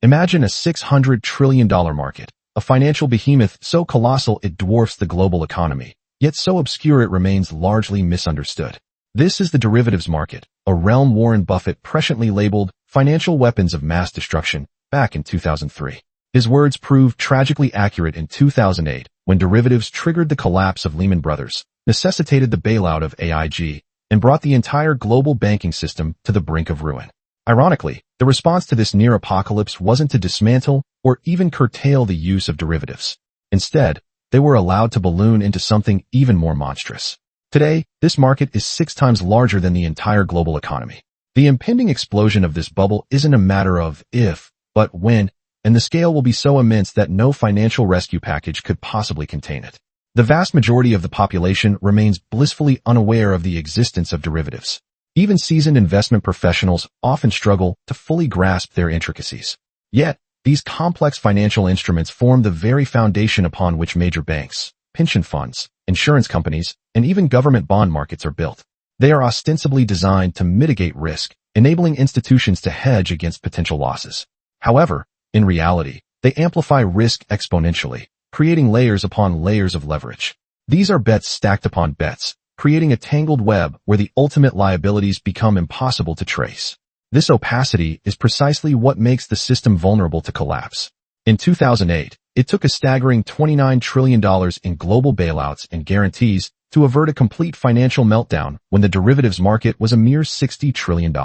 Imagine a $600 trillion market, a financial behemoth so colossal it dwarfs the global economy, yet so obscure it remains largely misunderstood. This is the derivatives market, a realm Warren Buffett presciently labeled financial weapons of mass destruction back in 2003. His words proved tragically accurate in 2008 when derivatives triggered the collapse of Lehman Brothers, necessitated the bailout of AIG, and brought the entire global banking system to the brink of ruin. Ironically, the response to this near apocalypse wasn't to dismantle or even curtail the use of derivatives. Instead, they were allowed to balloon into something even more monstrous. Today, this market is 6 times larger than the entire global economy. The impending explosion of this bubble isn't a matter of if, but when, and the scale will be so immense that no financial rescue package could possibly contain it. The vast majority of the population remains blissfully unaware of the existence of derivatives. Even seasoned investment professionals often struggle to fully grasp their intricacies. Yet, these complex financial instruments form the very foundation upon which major banks, pension funds, insurance companies, and even government bond markets are built. They are ostensibly designed to mitigate risk, enabling institutions to hedge against potential losses. However, in reality, they amplify risk exponentially, creating layers upon layers of leverage. These are bets stacked upon bets, creating a tangled web where the ultimate liabilities become impossible to trace. This opacity is precisely what makes the system vulnerable to collapse. In 2008, it took a staggering $29 trillion in global bailouts and guarantees to avert a complete financial meltdown when the derivatives market was a mere $60 trillion.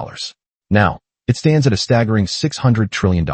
Now, it stands at a staggering $600 trillion.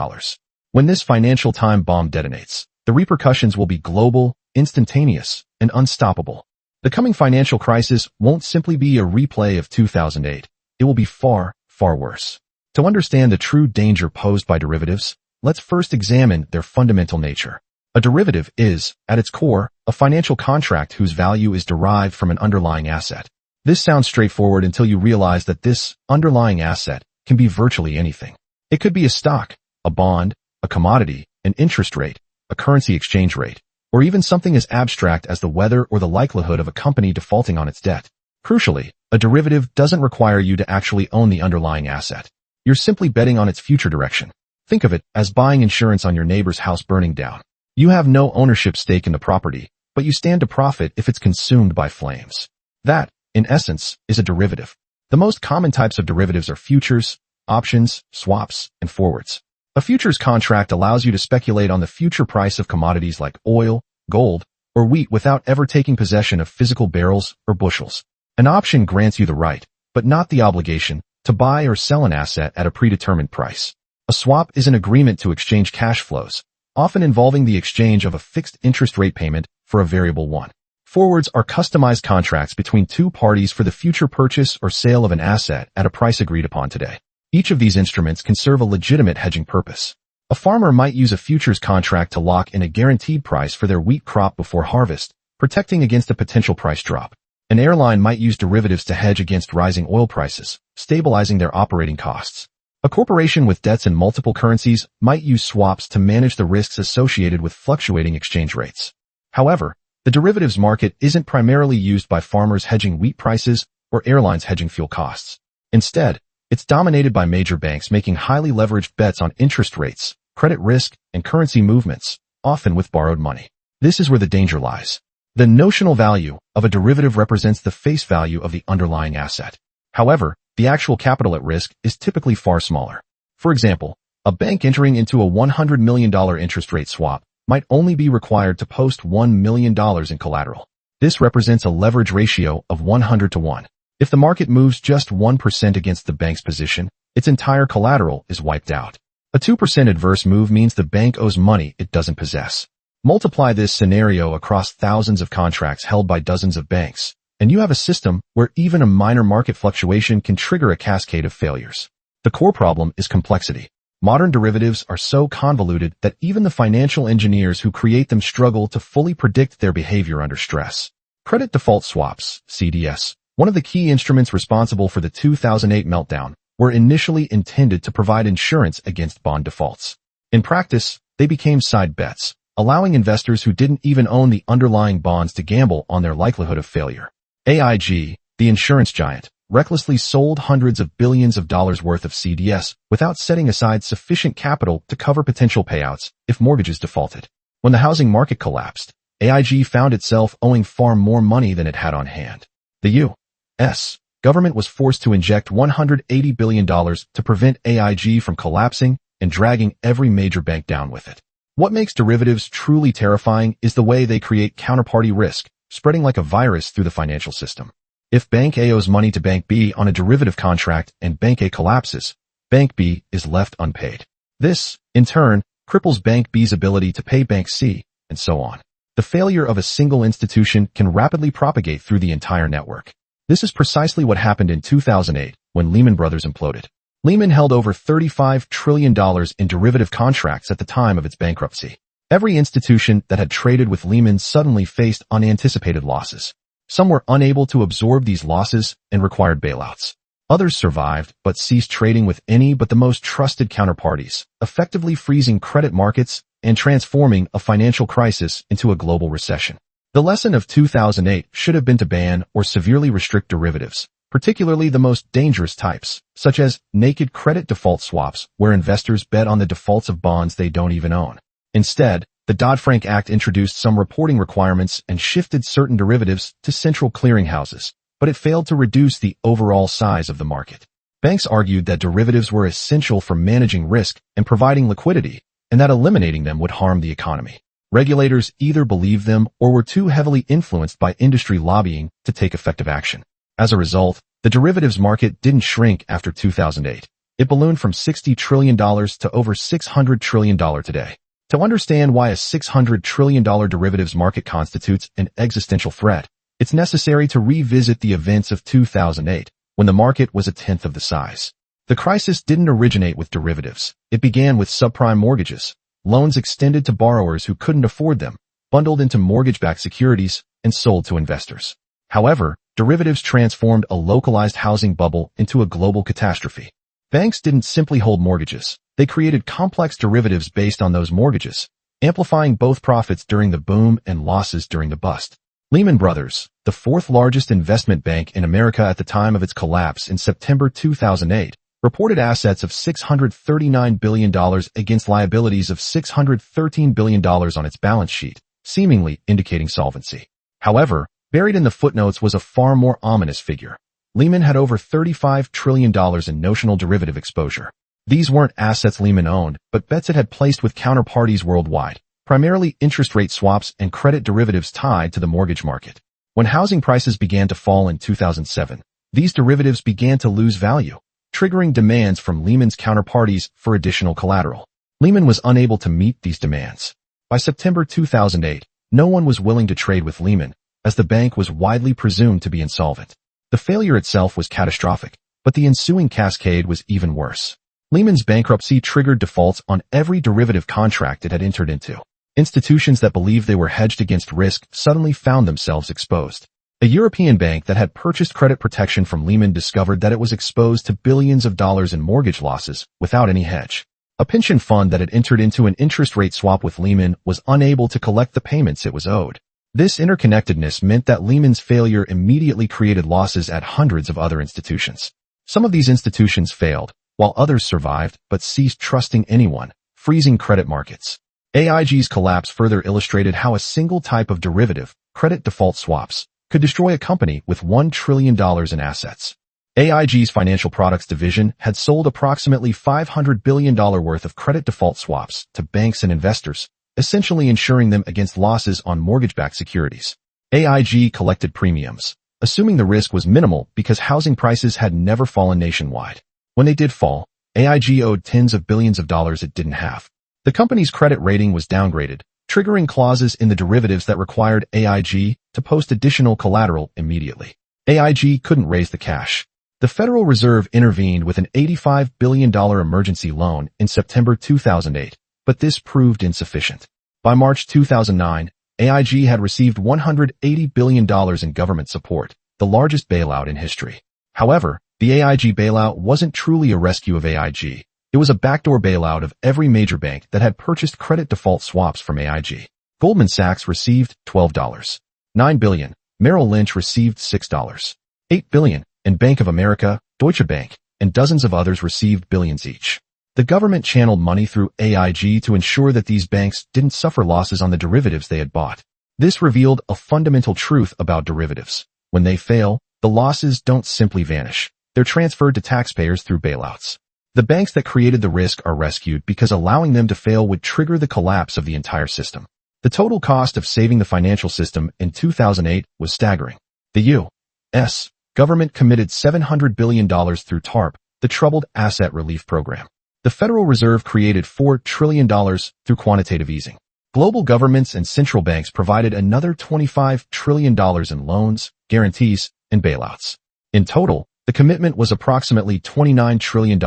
When this financial time bomb detonates, the repercussions will be global, instantaneous, and unstoppable. The coming financial crisis won't simply be a replay of 2008. It will be far, far worse. To understand the true danger posed by derivatives, let's first examine their fundamental nature. A derivative is, at its core, a financial contract whose value is derived from an underlying asset. This sounds straightforward until you realize that this underlying asset can be virtually anything. It could be a stock, a bond, a commodity, an interest rate, a currency exchange rate, or even something as abstract as the weather or the likelihood of a company defaulting on its debt. Crucially, a derivative doesn't require you to actually own the underlying asset. You're simply betting on its future direction. Think of it as buying insurance on your neighbor's house burning down. You have no ownership stake in the property, but you stand to profit if it's consumed by flames. That, in essence, is a derivative. The most common types of derivatives are futures, options, swaps, and forwards. A futures contract allows you to speculate on the future price of commodities like oil, gold, or wheat without ever taking possession of physical barrels or bushels. An option grants you the right, but not the obligation, to buy or sell an asset at a predetermined price. A swap is an agreement to exchange cash flows, often involving the exchange of a fixed interest rate payment for a variable one. Forwards are customized contracts between two parties for the future purchase or sale of an asset at a price agreed upon today. Each of these instruments can serve a legitimate hedging purpose. A farmer might use a futures contract to lock in a guaranteed price for their wheat crop before harvest, protecting against a potential price drop. An airline might use derivatives to hedge against rising oil prices, stabilizing their operating costs. A corporation with debts in multiple currencies might use swaps to manage the risks associated with fluctuating exchange rates. However, the derivatives market isn't primarily used by farmers hedging wheat prices or airlines hedging fuel costs. Instead, it's dominated by major banks making highly leveraged bets on interest rates, credit risk, and currency movements, often with borrowed money. This is where the danger lies. The notional value of a derivative represents the face value of the underlying asset. However, the actual capital at risk is typically far smaller. For example, a bank entering into a $100 million interest rate swap might only be required to post $1 million in collateral. This represents a leverage ratio of 100 to 1. If the market moves just 1% against the bank's position, its entire collateral is wiped out. A 2% adverse move means the bank owes money it doesn't possess. Multiply this scenario across thousands of contracts held by dozens of banks, and you have a system where even a minor market fluctuation can trigger a cascade of failures. The core problem is complexity. Modern derivatives are so convoluted that even the financial engineers who create them struggle to fully predict their behavior under stress. Credit default swaps, CDS, one of the key instruments responsible for the 2008 meltdown, were initially intended to provide insurance against bond defaults. In practice, they became side bets, allowing investors who didn't even own the underlying bonds to gamble on their likelihood of failure. AIG, the insurance giant, recklessly sold hundreds of billions of dollars worth of CDS without setting aside sufficient capital to cover potential payouts if mortgages defaulted. When the housing market collapsed, AIG found itself owing far more money than it had on hand. The U.S. government was forced to inject $180 billion to prevent AIG from collapsing and dragging every major bank down with it. What makes derivatives truly terrifying is the way they create counterparty risk, spreading like a virus through the financial system. If Bank A owes money to Bank B on a derivative contract and Bank A collapses, Bank B is left unpaid. This, in turn, cripples Bank B's ability to pay Bank C, and so on. The failure of a single institution can rapidly propagate through the entire network. This is precisely what happened in 2008 when Lehman Brothers imploded. Lehman held over $35 trillion in derivative contracts at the time of its bankruptcy. Every institution that had traded with Lehman suddenly faced unanticipated losses. Some were unable to absorb these losses and required bailouts. Others survived but ceased trading with any but the most trusted counterparties, effectively freezing credit markets and transforming a financial crisis into a global recession. The lesson of 2008 should have been to ban or severely restrict derivatives, particularly the most dangerous types, such as naked credit default swaps, where investors bet on the defaults of bonds they don't even own. Instead, the Dodd-Frank Act introduced some reporting requirements and shifted certain derivatives to central clearinghouses, but it failed to reduce the overall size of the market. Banks argued that derivatives were essential for managing risk and providing liquidity, and that eliminating them would harm the economy. Regulators either believed them or were too heavily influenced by industry lobbying to take effective action. As a result, the derivatives market didn't shrink after 2008. It ballooned from $60 trillion to over $600 trillion today. To understand why a $600 trillion derivatives market constitutes an existential threat, it's necessary to revisit the events of 2008, when the market was a tenth of the size. The crisis didn't originate with derivatives. It began with subprime mortgages, loans extended to borrowers who couldn't afford them, bundled into mortgage-backed securities, and sold to investors. However, derivatives transformed a localized housing bubble into a global catastrophe. Banks didn't simply hold mortgages. They created complex derivatives based on those mortgages, amplifying both profits during the boom and losses during the bust. Lehman Brothers, the fourth largest investment bank in America at the time of its collapse in September 2008, reported assets of $639 billion against liabilities of $613 billion on its balance sheet, seemingly indicating solvency. However, buried in the footnotes was a far more ominous figure. Lehman had over $35 trillion in notional derivative exposure. These weren't assets Lehman owned, but bets it had placed with counterparties worldwide, primarily interest rate swaps and credit derivatives tied to the mortgage market. When housing prices began to fall in 2007, these derivatives began to lose value, triggering demands from Lehman's counterparties for additional collateral. Lehman was unable to meet these demands. By September 2008, no one was willing to trade with Lehman, as the bank was widely presumed to be insolvent. The failure itself was catastrophic, but the ensuing cascade was even worse. Lehman's bankruptcy triggered defaults on every derivative contract it had entered into. Institutions that believed they were hedged against risk suddenly found themselves exposed. A European bank that had purchased credit protection from Lehman discovered that it was exposed to billions of dollars in mortgage losses without any hedge. A pension fund that had entered into an interest rate swap with Lehman was unable to collect the payments it was owed. This interconnectedness meant that Lehman's failure immediately created losses at hundreds of other institutions. Some of these institutions failed, while others survived but ceased trusting anyone, freezing credit markets. AIG's collapse further illustrated how a single type of derivative, credit default swaps, could destroy a company with $1 trillion in assets. AIG's financial products division had sold approximately $500 billion worth of credit default swaps to banks and investors, essentially insuring them against losses on mortgage-backed securities. AIG collected premiums, assuming the risk was minimal because housing prices had never fallen nationwide. When they did fall, AIG owed tens of billions of dollars it didn't have. The company's credit rating was downgraded, triggering clauses in the derivatives that required AIG to post additional collateral immediately. AIG couldn't raise the cash. The Federal Reserve intervened with an $85 billion emergency loan in September 2008, but this proved insufficient. By March 2009, AIG had received $180 billion in government support, the largest bailout in history. However, the AIG bailout wasn't truly a rescue of AIG. It was a backdoor bailout of every major bank that had purchased credit default swaps from AIG. Goldman Sachs received $12.9 billion. Merrill Lynch received $6.8 billion. and Bank of America, Deutsche Bank, and dozens of others received billions each. The government channeled money through AIG to ensure that these banks didn't suffer losses on the derivatives they had bought. This revealed a fundamental truth about derivatives. When they fail, the losses don't simply vanish. They're transferred to taxpayers through bailouts. The banks that created the risk are rescued because allowing them to fail would trigger the collapse of the entire system. The total cost of saving the financial system in 2008 was staggering. The U.S. government committed $700 billion through TARP, the Troubled Asset Relief Program. The Federal Reserve created $4 trillion through quantitative easing. Global governments and central banks provided another $25 trillion in loans, guarantees, and bailouts. In total, the commitment was approximately $29 trillion,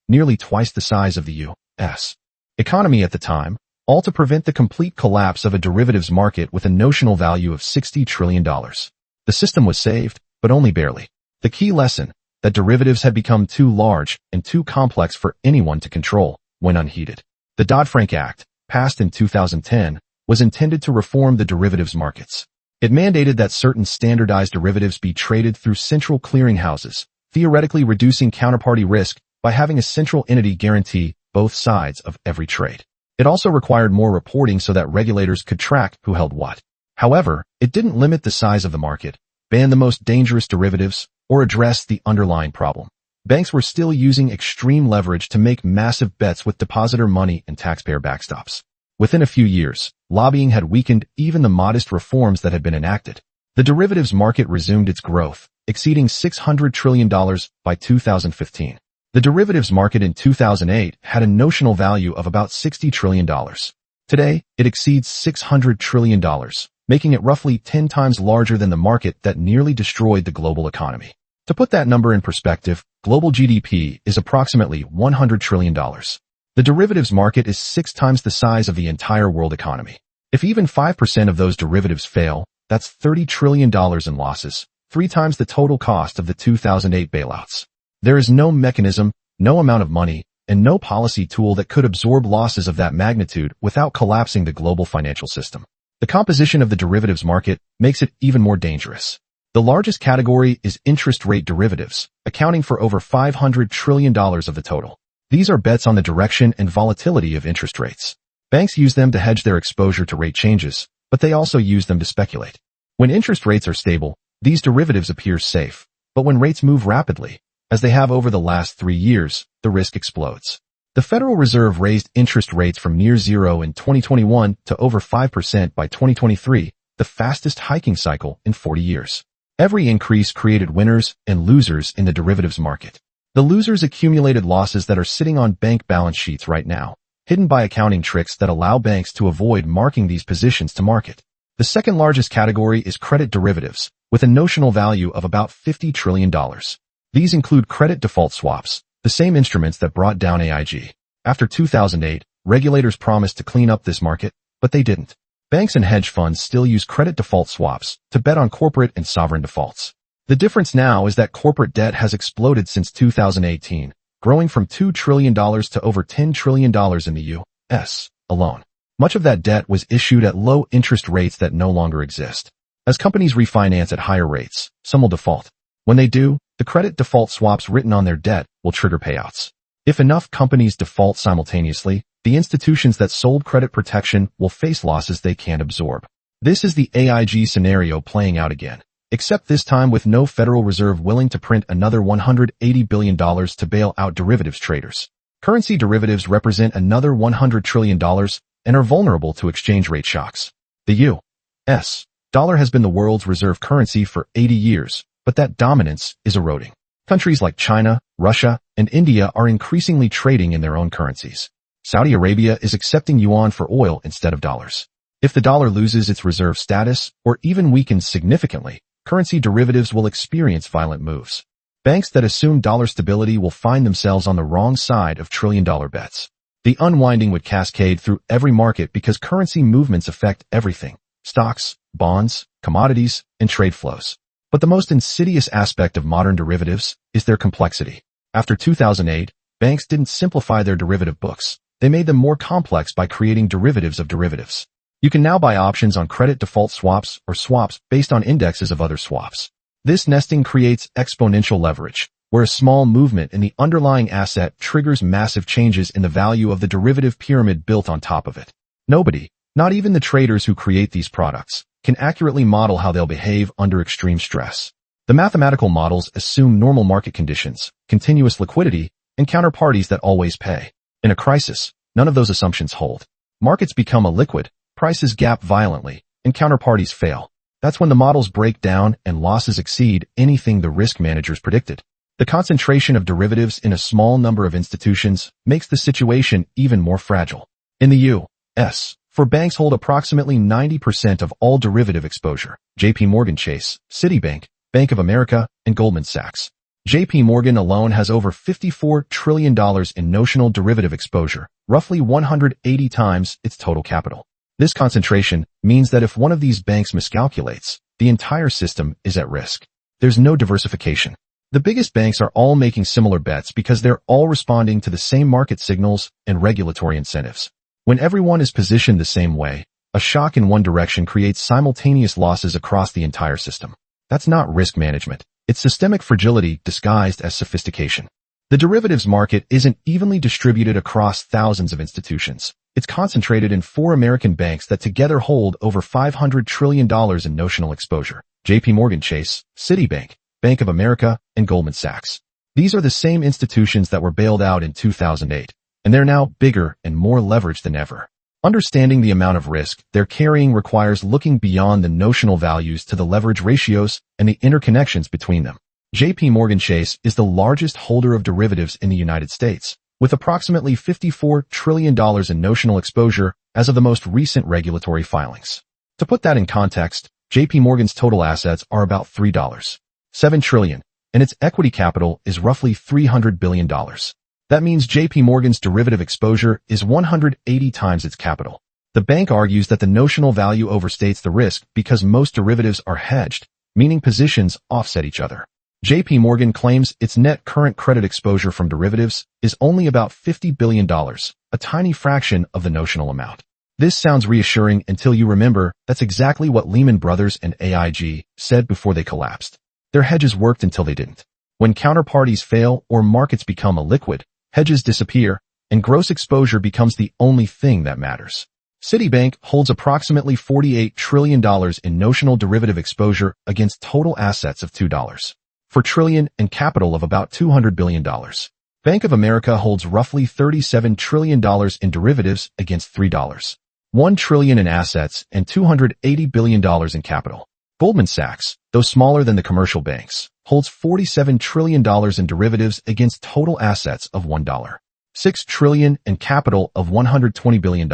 nearly twice the size of the U.S. economy at the time, all to prevent the complete collapse of a derivatives market with a notional value of $60 trillion. The system was saved, but only barely. The key lesson, that derivatives had become too large and too complex for anyone to control, when unheeded. The Dodd-Frank Act, passed in 2010, was intended to reform the derivatives markets. It mandated that certain standardized derivatives be traded through central clearinghouses, theoretically reducing counterparty risk by having a central entity guarantee both sides of every trade. It also required more reporting so that regulators could track who held what. However, it didn't limit the size of the market, ban the most dangerous derivatives, or address the underlying problem. Banks were still using extreme leverage to make massive bets with depositor money and taxpayer backstops. Within a few years, lobbying had weakened even the modest reforms that had been enacted. The derivatives market resumed its growth, exceeding $600 trillion by 2015. The derivatives market in 2008 had a notional value of about $60 trillion. Today, it exceeds $600 trillion, making it roughly 10 times larger than the market that nearly destroyed the global economy. To put that number in perspective, global GDP is approximately $100 trillion. The derivatives market is 6 times the size of the entire world economy. If even 5% of those derivatives fail, that's $30 trillion in losses, 3 times the total cost of the 2008 bailouts. There is no mechanism, no amount of money, and no policy tool that could absorb losses of that magnitude without collapsing the global financial system. The composition of the derivatives market makes it even more dangerous. The largest category is interest rate derivatives, accounting for over $500 trillion of the total. These are bets on the direction and volatility of interest rates. Banks use them to hedge their exposure to rate changes, but they also use them to speculate. When interest rates are stable, these derivatives appear safe, but when rates move rapidly, as they have over the last 3 years, the risk explodes. The Federal Reserve raised interest rates from near zero in 2021 to over 5% by 2023, the fastest hiking cycle in 40 years. Every increase created winners and losers in the derivatives market. The losers accumulated losses that are sitting on bank balance sheets right now, hidden by accounting tricks that allow banks to avoid marking these positions to market. The second largest category is credit derivatives, with a notional value of about $50 trillion. These include credit default swaps, the same instruments that brought down AIG. After 2008, regulators promised to clean up this market, but they didn't. Banks and hedge funds still use credit default swaps to bet on corporate and sovereign defaults. The difference now is that corporate debt has exploded since 2018, growing from $2 trillion to over $10 trillion in the U.S. alone. Much of that debt was issued at low interest rates that no longer exist. As companies refinance at higher rates, some will default. When they do, the credit default swaps written on their debt will trigger payouts. If enough companies default simultaneously, the institutions that sold credit protection will face losses they can't absorb. This is the AIG scenario playing out again, except this time with no Federal Reserve willing to print another $180 billion to bail out derivatives traders. Currency derivatives represent another $100 trillion and are vulnerable to exchange rate shocks. The U.S. dollar has been the world's reserve currency for 80 years, but that dominance is eroding. Countries like China, Russia, and India are increasingly trading in their own currencies. Saudi Arabia is accepting yuan for oil instead of dollars. If the dollar loses its reserve status or even weakens significantly, currency derivatives will experience violent moves. Banks that assume dollar stability will find themselves on the wrong side of trillion-dollar bets. The unwinding would cascade through every market because currency movements affect everything: stocks, bonds, commodities, and trade flows. But the most insidious aspect of modern derivatives is their complexity. After 2008, banks didn't simplify their derivative books. They made them more complex by creating derivatives of derivatives. You can now buy options on credit default swaps or swaps based on indexes of other swaps. This nesting creates exponential leverage, where a small movement in the underlying asset triggers massive changes in the value of the derivative pyramid built on top of it. Nobody, not even the traders who create these products, can accurately model how they'll behave under extreme stress. The mathematical models assume normal market conditions, continuous liquidity, and counterparties that always pay. In a crisis, none of those assumptions hold. Markets become illiquid, prices gap violently, and counterparties fail. That's when the models break down and losses exceed anything the risk managers predicted. The concentration of derivatives in a small number of institutions makes the situation even more fragile. In the U.S., for banks hold approximately 90% of all derivative exposure: JPMorgan Chase, Citibank, Bank of America, and Goldman Sachs. JPMorgan alone has over $54 trillion in notional derivative exposure, roughly 180 times its total capital. This concentration means that if one of these banks miscalculates, the entire system is at risk. There's no diversification. The biggest banks are all making similar bets because they're all responding to the same market signals and regulatory incentives. When everyone is positioned the same way, a shock in one direction creates simultaneous losses across the entire system. That's not risk management. It's systemic fragility disguised as sophistication. The derivatives market isn't evenly distributed across thousands of institutions. It's concentrated in 4 American banks that together hold over $500 trillion in notional exposure: JPMorgan Chase, Citibank, Bank of America, and Goldman Sachs. These are the same institutions that were bailed out in 2008, and they're now bigger and more leveraged than ever. Understanding the amount of risk they're carrying requires looking beyond the notional values to the leverage ratios and the interconnections between them. JPMorgan Chase is the largest holder of derivatives in the United States, with approximately $54 trillion in notional exposure as of the most recent regulatory filings. To put that in context, JPMorgan's total assets are about $3.7 trillion, and its equity capital is roughly $300 billion. That means JPMorgan's derivative exposure is 180 times its capital. The bank argues that the notional value overstates the risk because most derivatives are hedged, meaning positions offset each other. JPMorgan claims its net current credit exposure from derivatives is only about $50 billion, a tiny fraction of the notional amount. This sounds reassuring until you remember that's exactly what Lehman Brothers and AIG said before they collapsed. Their hedges worked until they didn't. When counterparties fail or markets become illiquid, hedges disappear, and gross exposure becomes the only thing that matters. Citibank holds approximately $48 trillion in notional derivative exposure against total assets of $2.4 trillion and capital of about $200 billion. Bank of America holds roughly $37 trillion in derivatives against $3.1 trillion in assets and $280 billion in capital. Goldman Sachs, though smaller than the commercial banks, holds $47 trillion in derivatives against total assets of $1.6 trillion and capital of $120 billion.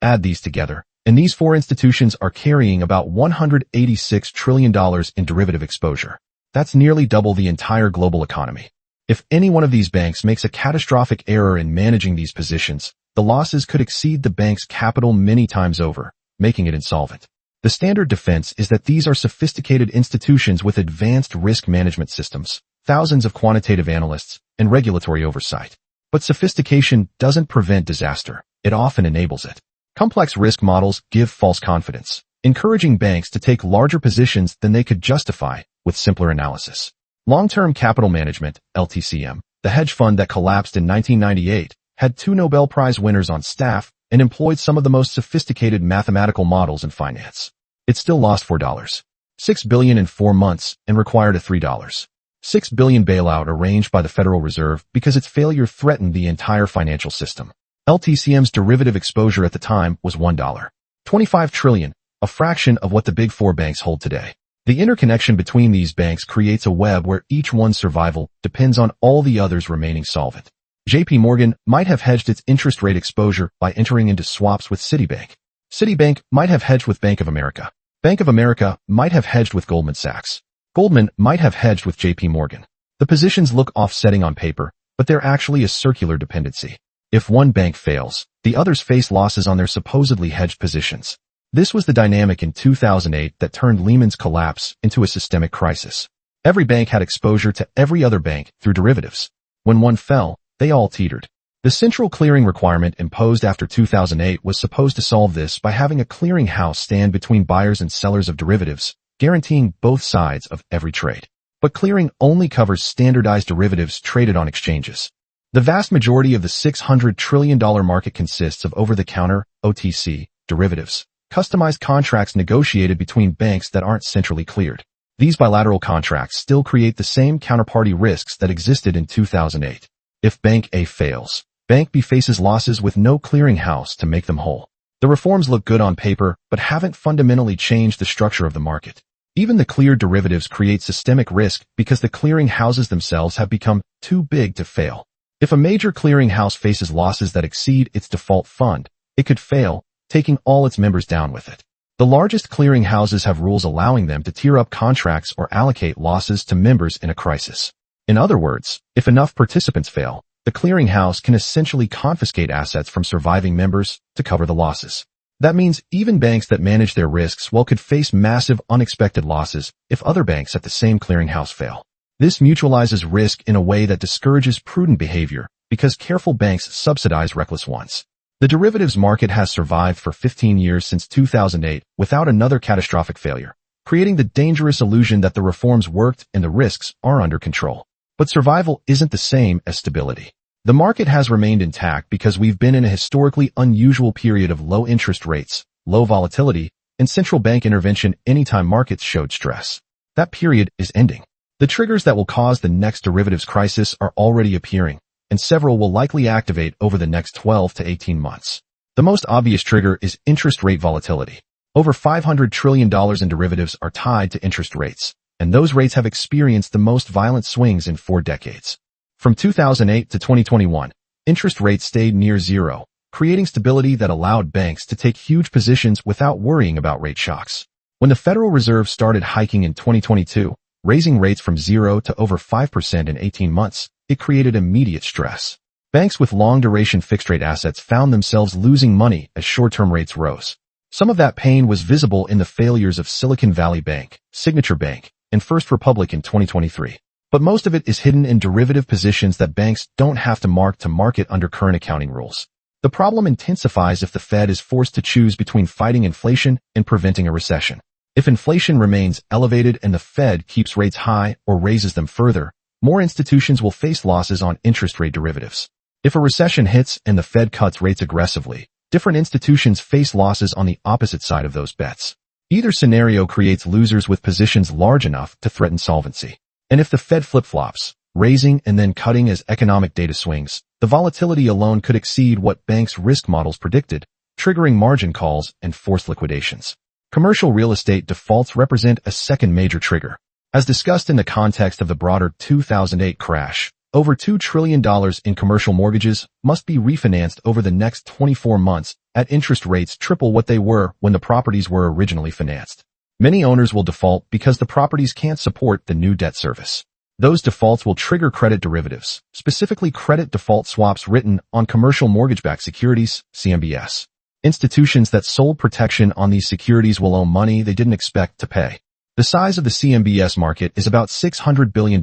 Add these together, and these 4 institutions are carrying about $186 trillion in derivative exposure. That's nearly double the entire global economy. If any one of these banks makes a catastrophic error in managing these positions, the losses could exceed the bank's capital many times over, making it insolvent. The standard defense is that these are sophisticated institutions with advanced risk management systems, thousands of quantitative analysts, and regulatory oversight. But sophistication doesn't prevent disaster. It often enables it. Complex risk models give false confidence, encouraging banks to take larger positions than they could justify with simpler analysis. Long-term capital management, LTCM, the hedge fund that collapsed in 1998, had 2 Nobel Prize winners on staff and employed some of the most sophisticated mathematical models in finance. It still lost $4.6 billion in 4 months and required a $3.6 billion bailout arranged by the Federal Reserve because its failure threatened the entire financial system. LTCM's derivative exposure at the time was $1.25 trillion, a fraction of what the big 4 banks hold today. The interconnection between these banks creates a web where each one's survival depends on all the others remaining solvent. JPMorgan might have hedged its interest rate exposure by entering into swaps with Citibank. Citibank might have hedged with Bank of America. Bank of America might have hedged with Goldman Sachs. Goldman might have hedged with JPMorgan. The positions look offsetting on paper, but they're actually a circular dependency. If one bank fails, the others face losses on their supposedly hedged positions. This was the dynamic in 2008 that turned Lehman's collapse into a systemic crisis. Every bank had exposure to every other bank through derivatives. When one fell, they all teetered. The central clearing requirement imposed after 2008 was supposed to solve this by having a clearing house stand between buyers and sellers of derivatives, guaranteeing both sides of every trade. But clearing only covers standardized derivatives traded on exchanges. The vast majority of the $600 trillion market consists of over-the-counter, OTC, derivatives, customized contracts negotiated between banks that aren't centrally cleared. These bilateral contracts still create the same counterparty risks that existed in 2008. If Bank A fails, Bank B faces losses with no clearinghouse to make them whole. The reforms look good on paper, but haven't fundamentally changed the structure of the market. Even the cleared derivatives create systemic risk because the clearing houses themselves have become too big to fail. If a major clearing house faces losses that exceed its default fund, it could fail, taking all its members down with it. The largest clearing houses have rules allowing them to tier up contracts or allocate losses to members in a crisis. In other words, if enough participants fail, the clearing house can essentially confiscate assets from surviving members to cover the losses. That means even banks that manage their risks well could face massive unexpected losses if other banks at the same clearinghouse fail. This mutualizes risk in a way that discourages prudent behavior because careful banks subsidize reckless ones. The derivatives market has survived for 15 years since 2008 without another catastrophic failure, creating the dangerous illusion that the reforms worked and the risks are under control. But survival isn't the same as stability. The market has remained intact because we've been in a historically unusual period of low interest rates, low volatility, and central bank intervention anytime markets showed stress. That period is ending. The triggers that will cause the next derivatives crisis are already appearing, and several will likely activate over the next 12 to 18 months. The most obvious trigger is interest rate volatility. Over $500 trillion in derivatives are tied to interest rates, and those rates have experienced the most violent swings in 4 decades. From 2008 to 2021, interest rates stayed near zero, creating stability that allowed banks to take huge positions without worrying about rate shocks. When the Federal Reserve started hiking in 2022, raising rates from 0 to over 5% in 18 months, it created immediate stress. Banks with long-duration fixed-rate assets found themselves losing money as short-term rates rose. Some of that pain was visible in the failures of Silicon Valley Bank, Signature Bank, and First Republic in 2023. But most of it is hidden in derivative positions that banks don't have to mark to market under current accounting rules. The problem intensifies if the Fed is forced to choose between fighting inflation and preventing a recession. If inflation remains elevated and the Fed keeps rates high or raises them further, more institutions will face losses on interest rate derivatives. If a recession hits and the Fed cuts rates aggressively, different institutions face losses on the opposite side of those bets. Either scenario creates losers with positions large enough to threaten solvency. And if the Fed flip-flops, raising and then cutting as economic data swings, the volatility alone could exceed what banks' risk models predicted, triggering margin calls and forced liquidations. Commercial real estate defaults represent a second major trigger. As discussed in the context of the broader 2008 crash, over $2 trillion in commercial mortgages must be refinanced over the next 24 months at interest rates triple what they were when the properties were originally financed. Many owners will default because the properties can't support the new debt service. Those defaults will trigger credit derivatives, specifically credit default swaps written on commercial mortgage-backed securities, CMBS. Institutions that sold protection on these securities will owe money they didn't expect to pay. The size of the CMBS market is about $600 billion,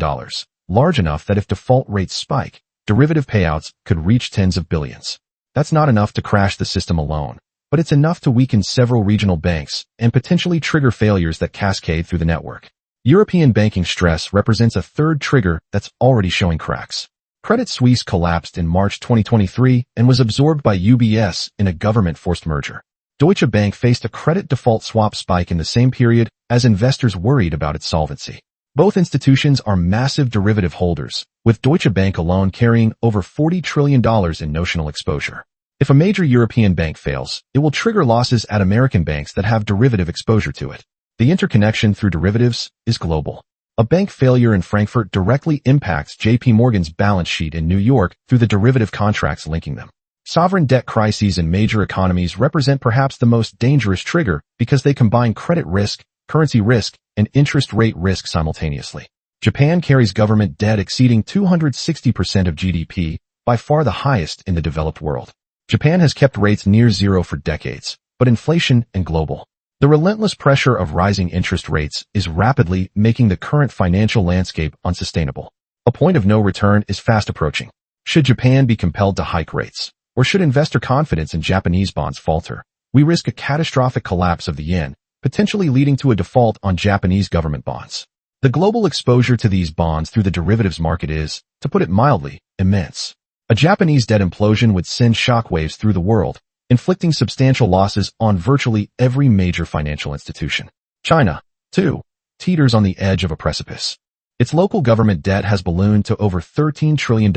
large enough that if default rates spike, derivative payouts could reach tens of billions. That's not enough to crash the system alone, but it's enough to weaken several regional banks and potentially trigger failures that cascade through the network. European banking stress represents a third trigger that's already showing cracks. Credit Suisse collapsed in March 2023 and was absorbed by UBS in a government-forced merger. Deutsche Bank faced a credit default swap spike in the same period as investors worried about its solvency. Both institutions are massive derivative holders, with Deutsche Bank alone carrying over $40 trillion in notional exposure. If a major European bank fails, it will trigger losses at American banks that have derivative exposure to it. The interconnection through derivatives is global. A bank failure in Frankfurt directly impacts JPMorgan's balance sheet in New York through the derivative contracts linking them. Sovereign debt crises in major economies represent perhaps the most dangerous trigger because they combine credit risk, currency risk, and interest rate risk simultaneously. Japan carries government debt exceeding 260% of GDP, by far the highest in the developed world. Japan has kept rates near zero for decades, but inflation and global. The relentless pressure of rising interest rates is rapidly making the current financial landscape unsustainable. A point of no return is fast approaching. Should Japan be compelled to hike rates, or should investor confidence in Japanese bonds falter, we risk a catastrophic collapse of the yen, potentially leading to a default on Japanese government bonds. The global exposure to these bonds through the derivatives market is, to put it mildly, immense. A Japanese debt implosion would send shockwaves through the world, inflicting substantial losses on virtually every major financial institution. China, too, teeters on the edge of a precipice. Its local government debt has ballooned to over $13 trillion,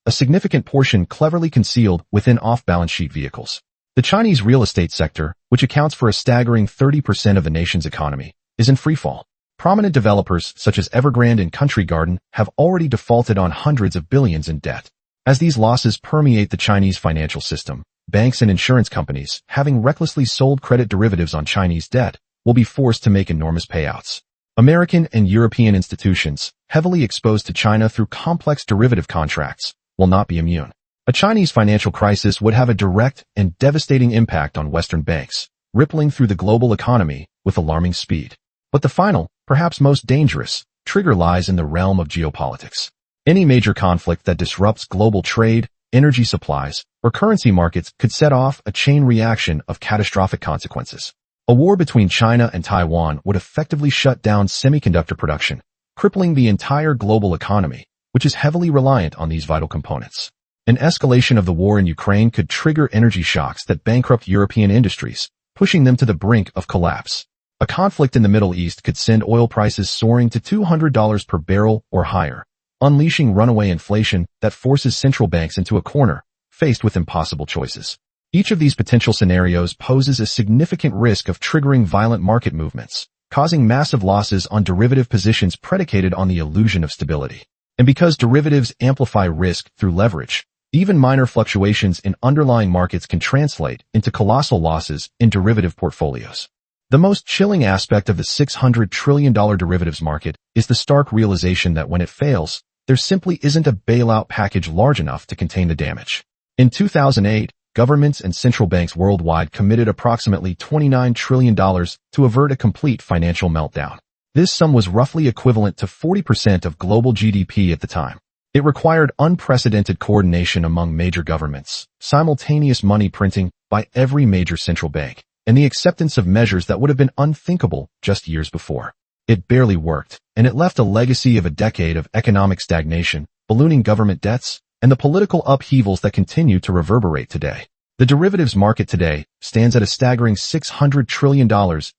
a significant portion cleverly concealed within off-balance sheet vehicles. The Chinese real estate sector, which accounts for a staggering 30% of the nation's economy, is in freefall. Prominent developers such as Evergrande and Country Garden have already defaulted on hundreds of billions in debt. As these losses permeate the Chinese financial system, banks and insurance companies, having recklessly sold credit derivatives on Chinese debt, will be forced to make enormous payouts. American and European institutions, heavily exposed to China through complex derivative contracts, will not be immune. A Chinese financial crisis would have a direct and devastating impact on Western banks, rippling through the global economy with alarming speed. But the final, perhaps most dangerous, trigger lies in the realm of geopolitics. Any major conflict that disrupts global trade, energy supplies, or currency markets could set off a chain reaction of catastrophic consequences. A war between China and Taiwan would effectively shut down semiconductor production, crippling the entire global economy, which is heavily reliant on these vital components. An escalation of the war in Ukraine could trigger energy shocks that bankrupt European industries, pushing them to the brink of collapse. A conflict in the Middle East could send oil prices soaring to $200 per barrel or higher, unleashing runaway inflation that forces central banks into a corner, faced with impossible choices. Each of these potential scenarios poses a significant risk of triggering violent market movements, causing massive losses on derivative positions predicated on the illusion of stability. And because derivatives amplify risk through leverage, even minor fluctuations in underlying markets can translate into colossal losses in derivative portfolios. The most chilling aspect of the $600 trillion derivatives market is the stark realization that when it fails, there simply isn't a bailout package large enough to contain the damage. In 2008, governments and central banks worldwide committed approximately $29 trillion to avert a complete financial meltdown. This sum was roughly equivalent to 40% of global GDP at the time. It required unprecedented coordination among major governments, simultaneous money printing by every major central bank, and the acceptance of measures that would have been unthinkable just years before. It barely worked, and it left a legacy of a decade of economic stagnation, ballooning government debts, and the political upheavals that continue to reverberate today. The derivatives market today stands at a staggering $600 trillion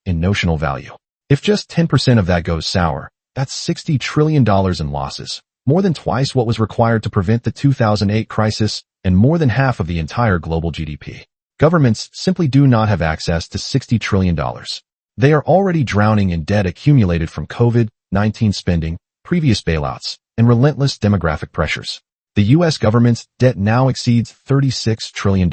in notional value. If just 10% of that goes sour, that's $60 trillion in losses, more than twice what was required to prevent the 2008 crisis and more than half of the entire global GDP. Governments simply do not have access to $60 trillion. They are already drowning in debt accumulated from COVID-19 spending, previous bailouts, and relentless demographic pressures. The U.S. government's debt now exceeds $36 trillion.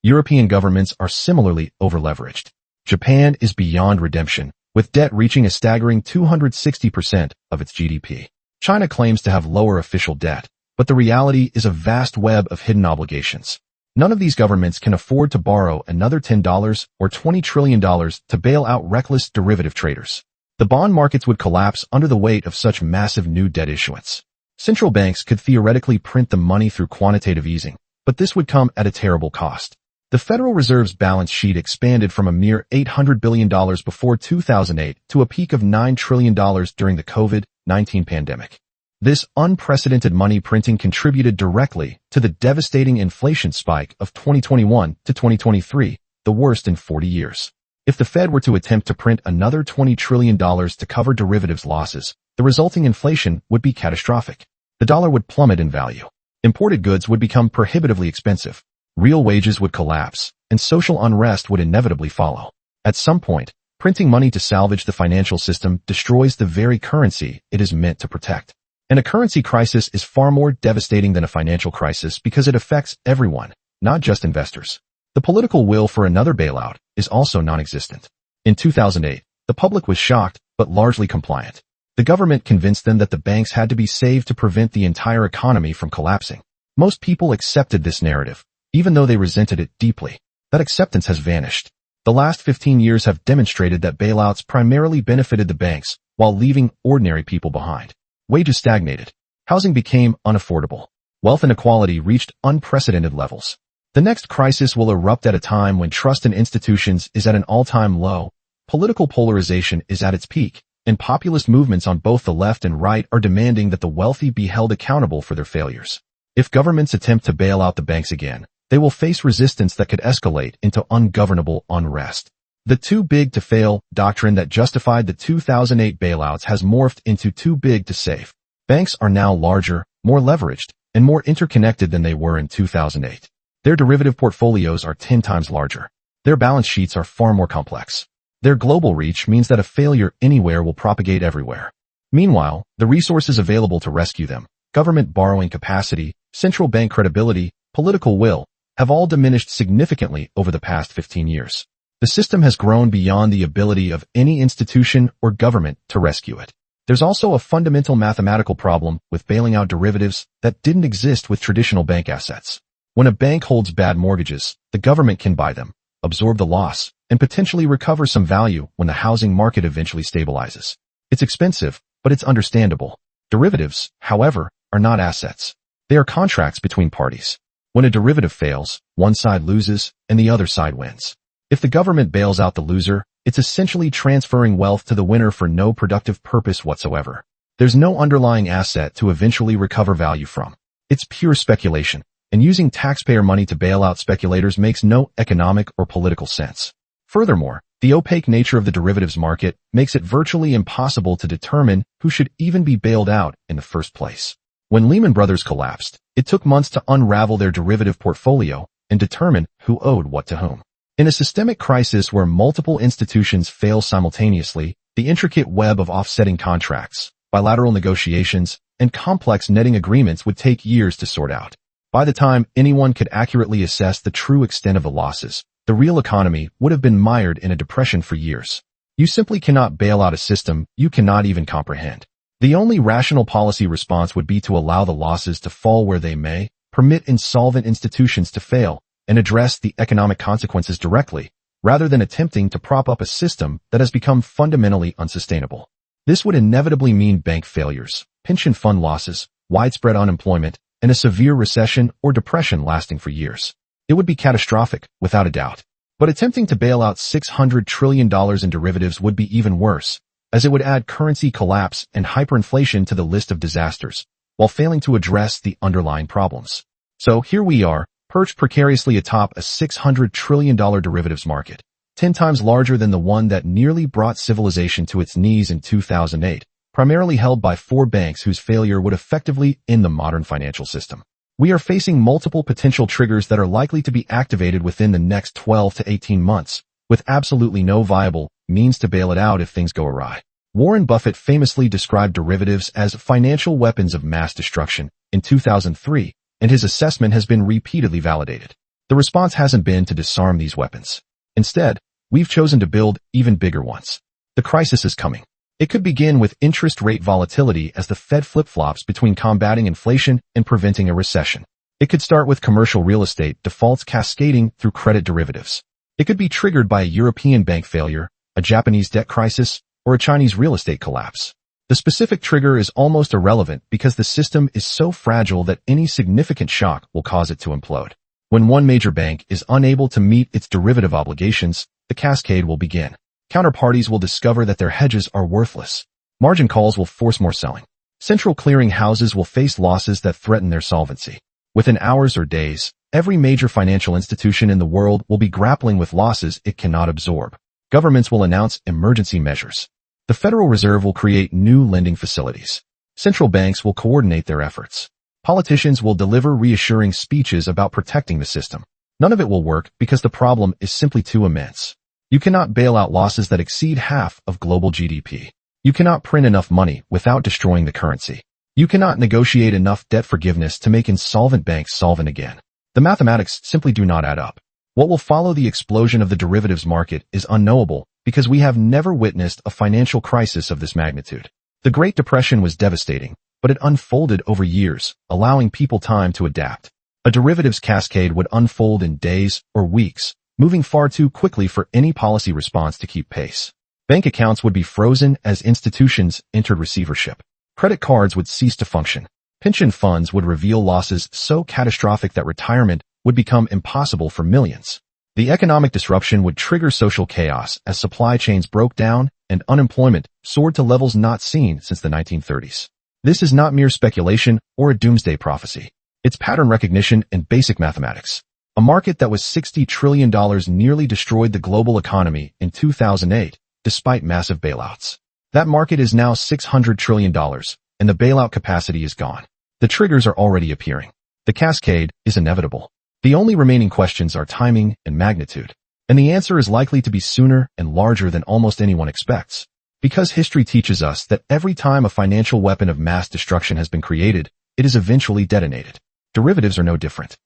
European governments are similarly overleveraged. Japan is beyond redemption, with debt reaching a staggering 260% of its GDP. China claims to have lower official debt, but the reality is a vast web of hidden obligations. None of these governments can afford to borrow another $10 or $20 trillion to bail out reckless derivative traders. The bond markets would collapse under the weight of such massive new debt issuance. Central banks could theoretically print the money through quantitative easing, but this would come at a terrible cost. The Federal Reserve's balance sheet expanded from a mere $800 billion before 2008 to a peak of $9 trillion during the COVID-19 pandemic. This unprecedented money printing contributed directly to the devastating inflation spike of 2021 to 2023, the worst in 40 years. If the Fed were to attempt to print another $20 trillion to cover derivatives losses, the resulting inflation would be catastrophic. The dollar would plummet in value. Imported goods would become prohibitively expensive. Real wages would collapse, and social unrest would inevitably follow. At some point, printing money to salvage the financial system destroys the very currency it is meant to protect. And a currency crisis is far more devastating than a financial crisis because it affects everyone, not just investors. The political will for another bailout is also non-existent. In 2008, the public was shocked, but largely compliant. The government convinced them that the banks had to be saved to prevent the entire economy from collapsing. Most people accepted this narrative, even though they resented it deeply. That acceptance has vanished. The last 15 years have demonstrated that bailouts primarily benefited the banks while leaving ordinary people behind. Wages stagnated. Housing became unaffordable. Wealth inequality reached unprecedented levels. The next crisis will erupt at a time when trust in institutions is at an all-time low, Political polarization is at its peak, and populist movements on both the left and right are demanding that the wealthy be held accountable for their failures. If governments attempt to bail out the banks again, they will face resistance that could escalate into ungovernable unrest. The too big to fail doctrine that justified the 2008 bailouts has morphed into too big to save. Banks are now larger, more leveraged, and more interconnected than they were in 2008. Their derivative portfolios are 10 times larger. Their balance sheets are far more complex. Their global reach means that a failure anywhere will propagate everywhere. Meanwhile, the resources available to rescue them, government borrowing capacity, central bank credibility, political will, have all diminished significantly over the past 15 years. The system has grown beyond the ability of any institution or government to rescue it. There's also a fundamental mathematical problem with bailing out derivatives that didn't exist with traditional bank assets. When a bank holds bad mortgages, the government can buy them, absorb the loss, and potentially recover some value when the housing market eventually stabilizes. It's expensive, but it's understandable. Derivatives, however, are not assets. They are contracts between parties. When a derivative fails, one side loses and the other side wins. If the government bails out the loser, it's essentially transferring wealth to the winner for no productive purpose whatsoever. There's no underlying asset to eventually recover value from. It's pure speculation, and using taxpayer money to bail out speculators makes no economic or political sense. Furthermore, the opaque nature of the derivatives market makes it virtually impossible to determine who should even be bailed out in the first place. When Lehman Brothers collapsed, it took months to unravel their derivative portfolio and determine who owed what to whom. In a systemic crisis where multiple institutions fail simultaneously, the intricate web of offsetting contracts, bilateral negotiations, and complex netting agreements would take years to sort out. By the time anyone could accurately assess the true extent of the losses, the real economy would have been mired in a depression for years. You simply cannot bail out a system you cannot even comprehend. The only rational policy response would be to allow the losses to fall where they may, permit insolvent institutions to fail, and address the economic consequences directly, rather than attempting to prop up a system that has become fundamentally unsustainable. This would inevitably mean bank failures, pension fund losses, widespread unemployment, and a severe recession or depression lasting for years. It would be catastrophic, without a doubt. But attempting to bail out $600 trillion in derivatives would be even worse, as it would add currency collapse and hyperinflation to the list of disasters, while failing to address the underlying problems. So here we are, perched precariously atop a $600 trillion derivatives market, 10 times larger than the one that nearly brought civilization to its knees in 2008, primarily held by 4 banks whose failure would effectively end the modern financial system. We are facing multiple potential triggers that are likely to be activated within the next 12 to 18 months, with absolutely no viable means to bail it out if things go awry. Warren Buffett famously described derivatives as financial weapons of mass destruction in 2003, and his assessment has been repeatedly validated. The response hasn't been to disarm these weapons. Instead, we've chosen to build even bigger ones. The crisis is coming. It could begin with interest rate volatility as the Fed flip-flops between combating inflation and preventing a recession. It could start with commercial real estate defaults cascading through credit derivatives. It could be triggered by a European bank failure, a Japanese debt crisis, or a Chinese real estate collapse. The specific trigger is almost irrelevant because the system is so fragile that any significant shock will cause it to implode. When one major bank is unable to meet its derivative obligations, the cascade will begin. Counterparties will discover that their hedges are worthless. Margin calls will force more selling. Central clearing houses will face losses that threaten their solvency. Within hours or days, every major financial institution in the world will be grappling with losses it cannot absorb. Governments will announce emergency measures. The Federal Reserve will create new lending facilities. Central banks will coordinate their efforts. Politicians will deliver reassuring speeches about protecting the system. None of it will work because the problem is simply too immense. You cannot bail out losses that exceed half of global GDP. You cannot print enough money without destroying the currency. You cannot negotiate enough debt forgiveness to make insolvent banks solvent again. The mathematics simply do not add up. What will follow the explosion of the derivatives market is unknowable because we have never witnessed a financial crisis of this magnitude. The Great Depression was devastating, but it unfolded over years, allowing people time to adapt. A derivatives cascade would unfold in days or weeks, moving far too quickly for any policy response to keep pace. Bank accounts would be frozen as institutions entered receivership. Credit cards would cease to function. Pension funds would reveal losses so catastrophic that retirement would become impossible for millions. The economic disruption would trigger social chaos as supply chains broke down and unemployment soared to levels not seen since the 1930s. This is not mere speculation or a doomsday prophecy. It's pattern recognition and basic mathematics. A market that was $60 trillion nearly destroyed the global economy in 2008, despite massive bailouts. That market is now $600 trillion, and the bailout capacity is gone. The triggers are already appearing. The cascade is inevitable. The only remaining questions are timing and magnitude. And the answer is likely to be sooner and larger than almost anyone expects. Because history teaches us that every time a financial weapon of mass destruction has been created, it is eventually detonated. Derivatives are no different.